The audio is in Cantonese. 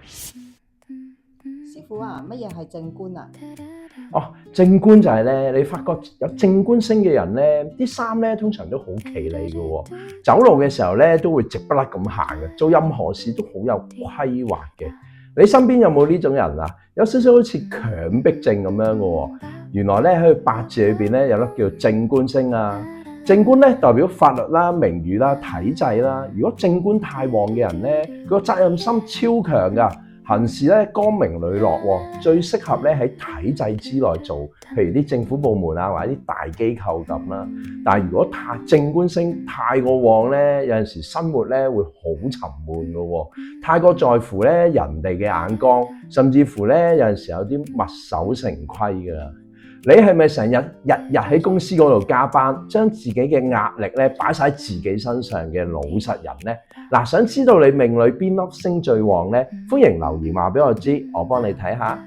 師傅啊，乜嘢係正官啊？正官就係咧，你發覺有正官星嘅人咧，啲衫咧通常都好企理嘅喎，走路嘅時候咧都會直不甩咁行嘅，做任何事都好有規劃嘅。你身邊有冇呢種人啊？有少少好似強迫症咁樣嘅喎。原來咧喺佢八字裏邊咧有粒叫做正官星啊。正官咧代表法律啦、名譽啦、體制啦。如果正官太旺嘅人咧，佢個責任心超強㗎。行事咧光明磊落喎，最適合咧喺體制之內做，譬如啲政府部門啊，或者啲大機構咁啦。但係如果正官星太過旺咧，有陣時生活咧會好沉悶㗎喎，太過在乎咧人哋嘅眼光，甚至乎咧有陣時有啲墨守成規㗎。你係咪成日日喺公司嗰度加班，將自己嘅壓力咧擺晒喺自己身上嘅老實人呢？想知道你命裏邊粒星最旺呢？歡迎留言話俾我知，我幫你睇下。